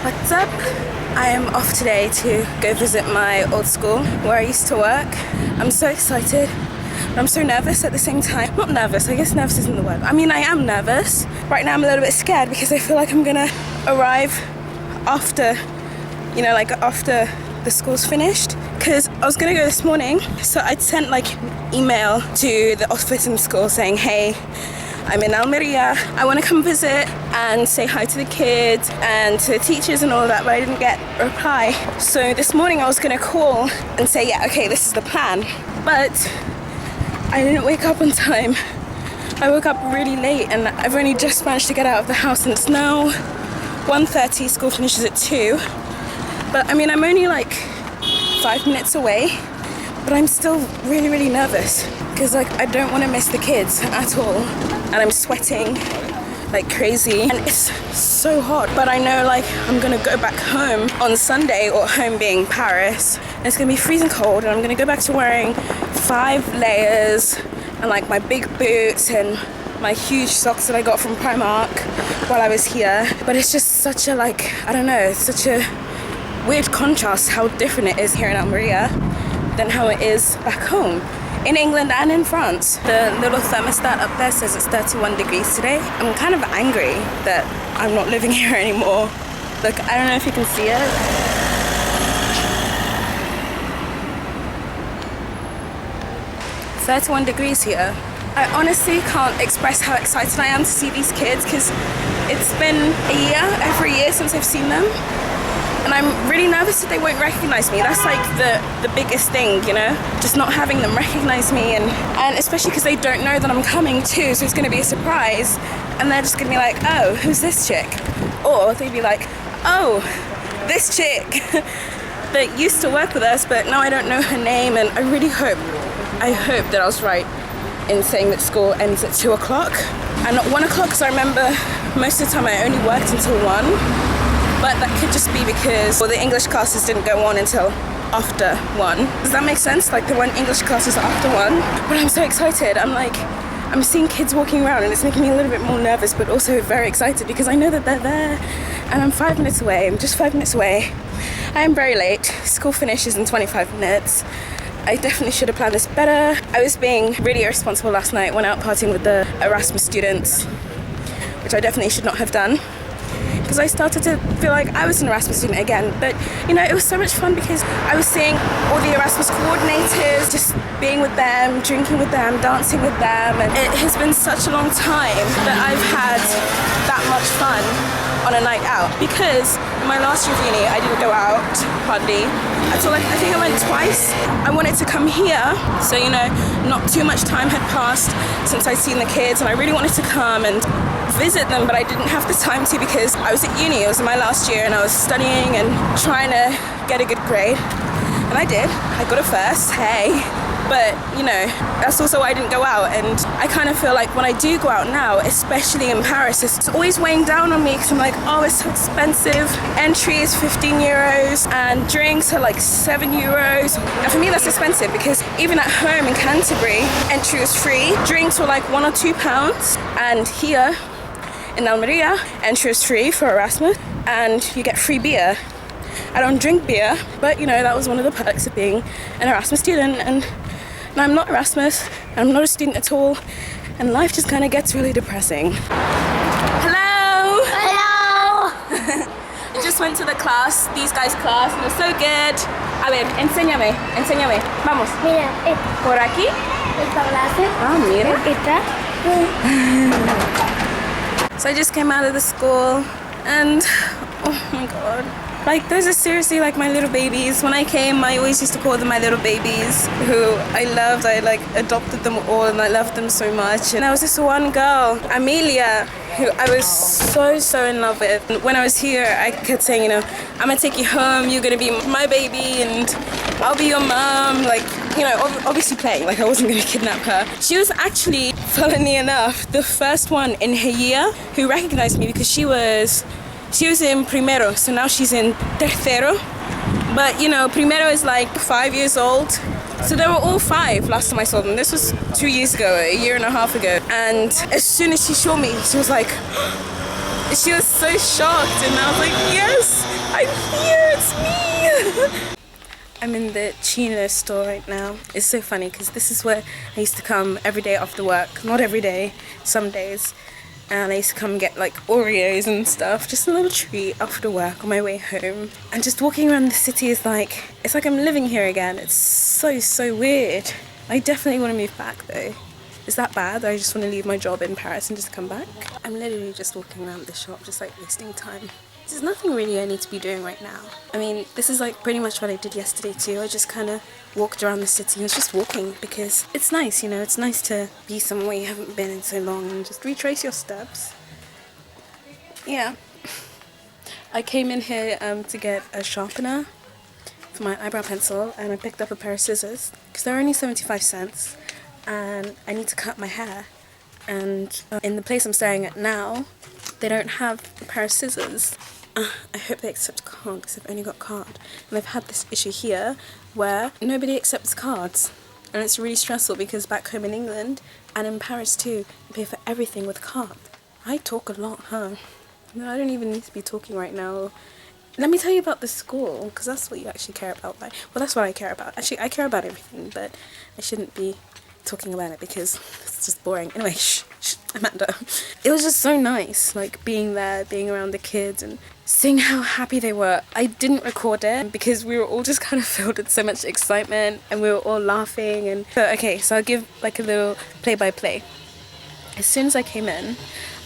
What's up? I am off today to go visit my old school where I used to work. I'm so excited. I'm so nervous at the same time. Not nervous, I guess nervous isn't the word. I mean, I am nervous. Right now I'm a little bit scared because I feel like I'm gonna arrive after, after the school's finished. Because I was gonna go this morning, so I'd sent like an email to the office in the school saying, hey, I'm in Almería, I want to come visit and say hi to the kids and to the teachers and all of that, but I didn't get a reply. So this morning I was going to call and say, yeah, okay, this is the plan. But I didn't wake up on time. I woke up really late and I've only just managed to get out of the house, and it's now 1:30, school finishes at 2. But I mean, I'm only like 5 minutes away, but I'm still really, really nervous because like I don't want to miss the kids at all. And I'm sweating like crazy and it's so hot, but I know like I'm gonna go back home on Sunday, or home being Paris, and it's gonna be freezing cold, and I'm gonna go back to wearing 5 layers and like my big boots and my huge socks that I got from Primark while I was here. But it's just such a such a weird contrast how different it is here in Almería than how it is back home in England and in France. The little thermostat up there says it's 31 degrees today. I'm kind of angry that I'm not living here anymore. Look, I don't know if you can see it. 31 degrees here. I honestly can't express how excited I am to see these kids because it's been a year, every year since I've seen them. And I'm really nervous that they won't recognize me. That's like the biggest thing, just not having them recognize me, and especially because they don't know that I'm coming too, so it's gonna be a surprise. And they're just gonna be like, oh, who's this chick? Or they'd be like, oh, this chick that used to work with us, but now I don't know her name. And I hope that I was right in saying that school ends at 2 o'clock and not 1 o'clock, because I remember most of the time I only worked until 1. But that could just be because the English classes didn't go on until after 1. Does that make sense? Like the English classes after 1. But I'm so excited. I'm seeing kids walking around and it's making me a little bit more nervous, but also very excited because I know that they're there and I'm 5 minutes away. I'm just 5 minutes away. I am very late. School finishes in 25 minutes. I definitely should have planned this better. I was being really irresponsible last night. Went out partying with the Erasmus students, which I definitely should not have done, because I started to feel like I was an Erasmus student again. But it was so much fun because I was seeing all the Erasmus coordinators, just being with them, drinking with them, dancing with them, and it has been such a long time that I've had that much fun on a night out. Because in my last year of uni I didn't go out hardly at all. I think I went twice. I wanted to come here, so not too much time had passed since I'd seen the kids, and I really wanted to come and visit them, but I didn't have the time to because I was at uni. It was in my last year and I was studying and trying to get a good grade, and I did. I got a first, hey. But that's also why I didn't go out, and I kind of feel like when I do go out now, especially in Paris, it's always weighing down on me because I'm like, oh, it's so expensive. Entry is 15 euros and drinks are like 7 euros. And for me that's expensive because even at home in Canterbury, entry was free. Drinks were like £1 or £2, and here in Almería, entry is free for Erasmus and you get free beer. I don't drink beer, but that was one of the perks of being an Erasmus student. And now I'm not Erasmus, I'm not a student at all, and life just kind of gets really depressing. Hello! Hello! I just went to the class, these guys' class, and it was so good. A ver, enséñame. Vamos. Mira, Por aquí. esta clase. Ah, mira. Esta. So I just came out of the school, and oh my god. Like, those are seriously like my little babies. When I came, I always used to call them my little babies, who I loved. I adopted them all and I loved them so much. And there was this one girl, Amelia, who I was so in love with. And when I was here, I kept saying, I'm gonna take you home, you're gonna be my baby, and I'll be your mom. Obviously playing, like I wasn't gonna kidnap her. She was actually, funnily enough, the first one in her year who recognized me because she was in primero, so now she's in tercero. But primero is like 5 years old. So they were all 5 last time I saw them. This was 2 years ago, a year and a half ago. And as soon as she saw me, she was like, she was so shocked. And I was like, yes, I'm here, it's me! I'm in the Chino store right now. It's so funny because this is where I used to come every day after work. Not every day, some days. And I used to come get like Oreos and stuff. Just a little treat after work on my way home. And just walking around the city is like, it's like I'm living here again. It's so weird. I definitely want to move back though. Is that bad? I just want to leave my job in Paris and just come back? I'm literally just walking around the shop, just like wasting time. There's nothing really I need to be doing right now. I mean, this is like pretty much what I did yesterday too. I just kind of walked around the city. I was just walking because it's nice, you know, it's nice to be somewhere you haven't been in so long and just retrace your steps. Yeah. I came in here to get a sharpener for my eyebrow pencil, and I picked up a pair of scissors because they're only 75 cents and I need to cut my hair. And in the place I'm staring at now, they don't have a pair of scissors. I hope they accept card because I've only got card. And I've had this issue here where nobody accepts cards. And it's really stressful because back home in England and in Paris too, you pay for everything with card. I talk a lot, huh? No, I don't even need to be talking right now. Let me tell you about the school, because that's what you actually care about, right? Well, that's what I care about. Actually, I care about everything, but I shouldn't be talking about it because it's just boring. Anyway, shh, Amanda. It was just so nice, like being there, being around the kids and seeing how happy they were. I didn't record it because we were all just kind of filled with so much excitement and we were all laughing. And so, okay, so I'll give like a little play-by-play. As soon as I came in,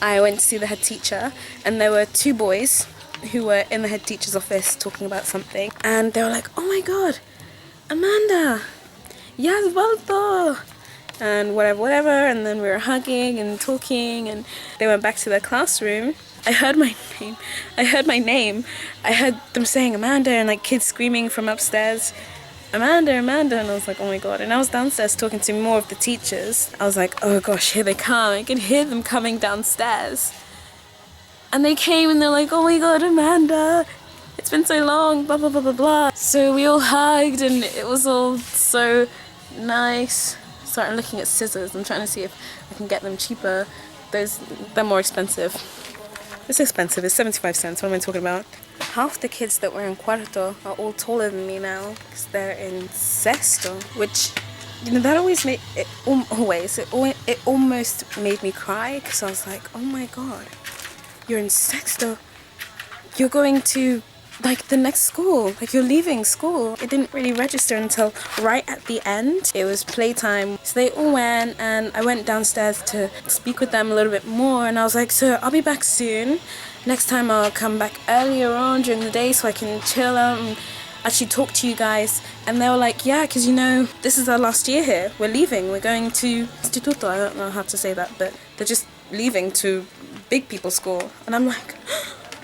I went to see the head teacher, and there were two boys who were in the head teacher's office talking about something, and they were like, "Oh my god, Amanda, ya has vuelto," and whatever, and then we were hugging and talking, and they went back to their classroom. I heard my name. I heard them saying Amanda, and like kids screaming from upstairs, Amanda, and I was like, oh my god. And I was downstairs talking to more of the teachers. I was like, oh gosh, here they come. I can hear them coming downstairs. And they came and they're like, oh my god, Amanda, it's been so long, blah blah blah blah blah. So we all hugged and it was all so nice. So I'm looking at scissors. I'm trying to see if I can get them cheaper. They're more expensive. It's expensive. It's 75 cents. What am I talking about? Half the kids that were in cuarto are all taller than me now because they're in sexto, which, you know, that always made it almost made me cry because I was like, oh my god, you're in sexto, you're going to like the next school, like you're leaving school. It didn't really register until right at the end. It was playtime, so they all went and I went downstairs to speak with them a little bit more, and I was like, so I'll be back soon. Next time I'll come back earlier on during the day so I can chill out and actually talk to you guys. And they were like, yeah, because you know, this is our last year here. We're leaving. We're going to Instituto. I don't know how to say that, but they're just leaving to big people school. And I'm like,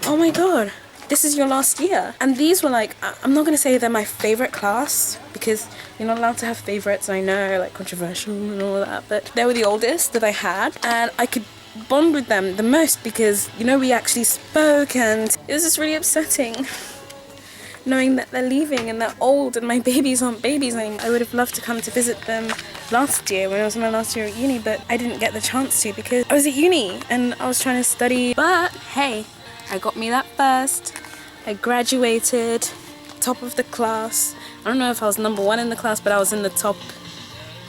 oh my god, this is your last year. And these were like, I'm not going to say they're my favorite class because you're not allowed to have favorites. I know, like controversial and all that, but they were the oldest that I had, and I could bond with them the most because, you know, we actually spoke, and it was just really upsetting knowing that they're leaving and they're old and my babies aren't babies anymore. I would have loved to come to visit them last year when I was in my last year at uni, but I didn't get the chance to because I was at uni and I was trying to study. But hey, I got me that first. I graduated, top of the class. I don't know if I was number one in the class, but I was in the top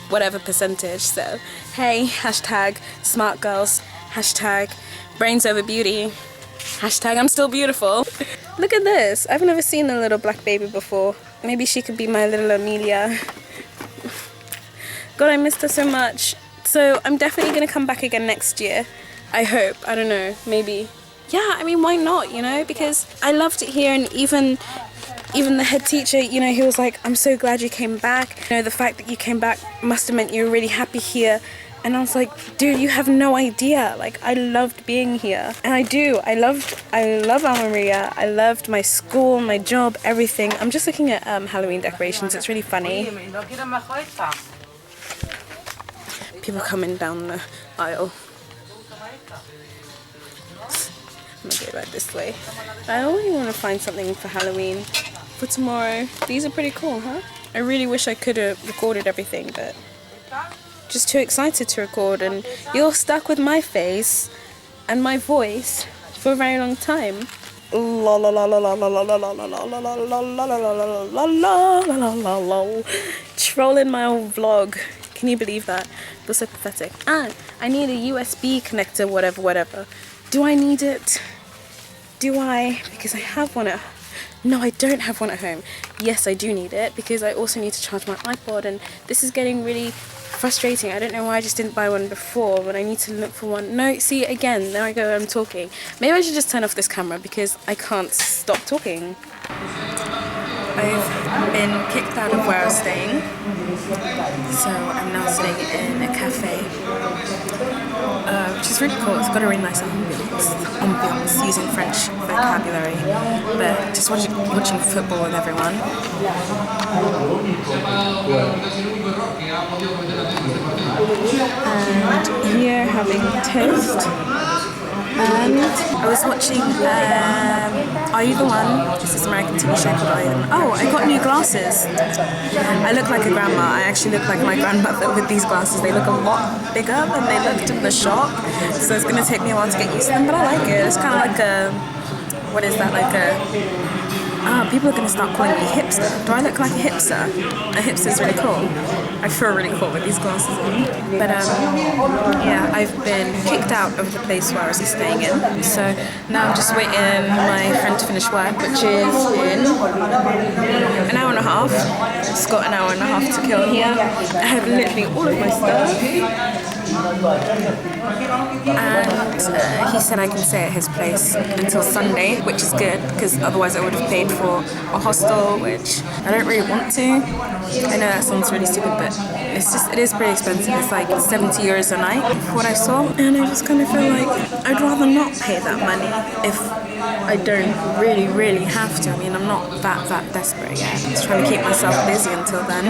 whatever percentage. So hey, hashtag smart girls, hashtag brains over beauty, hashtag I'm still beautiful. Look at this. I've never seen a little black baby before. Maybe she could be my little Amelia. God, I missed her so much. So I'm definitely gonna come back again next year. I hope. I don't know, maybe. Yeah, I mean, why not, you know, because I loved it here. And even the head teacher, you know, he was like, I'm so glad you came back. You know, the fact that you came back must have meant you were really happy here. And I was like, dude, you have no idea. Like, I loved being here. And I do. I love Almería. I loved my school, my job, everything. I'm just looking at Halloween decorations. It's really funny. People coming down the aisle. I'm gonna go right this way. I only want to find something for Halloween for tomorrow. These are pretty cool, huh? I really wish I could have recorded everything, but just too excited to record, and you're stuck with my face and my voice for a very long time. La la la la la la la la la la la la la la la la. Trolling my own vlog. Can you believe that? It was so pathetic. And I need a USB connector, whatever. Do I need it? Do I? Because I have one at home. No, I don't have one at home. Yes, I do need it because I also need to charge my iPod, and this is getting really frustrating. I don't know why I just didn't buy one before, but I need to look for one. No, see, again, there I go, I'm talking. Maybe I should just turn off this camera because I can't stop talking. I've been kicked out of where I was staying, so I'm now sitting in a cafe, which is really cool. It's got a really nice ambiance using French vocabulary, but just watching football with everyone. And here having toast. And I was watching Are You the One? This is American TV show called Are You the One? Oh, I got new glasses. I look like a grandma. I actually look like my grandmother with these glasses. They look a lot bigger than they looked in the shop, so it's going to take me a while to get used to them, but I like it. It's kind of like a, what is that, like a, people are going to start calling me hipster. Do I look like a hipster? A hipster is really cool. I feel really cool with these glasses on. But yeah, I've been kicked out of the place where I was staying in. So now I'm just waiting for my friend to finish work, which is in an hour and a half. It's got an hour and a half to kill here. I have literally all of my stuff. And he said I can stay at his place until Sunday, which is good because otherwise I would have paid for a hostel, which I don't really want to. I know that sounds really stupid, but it is pretty expensive. It's like 70 euros a night for what I saw, and I just kind of feel like I'd rather not pay that money if I don't really have to. I mean, I'm not that desperate yet. I'm just trying to keep myself busy until then.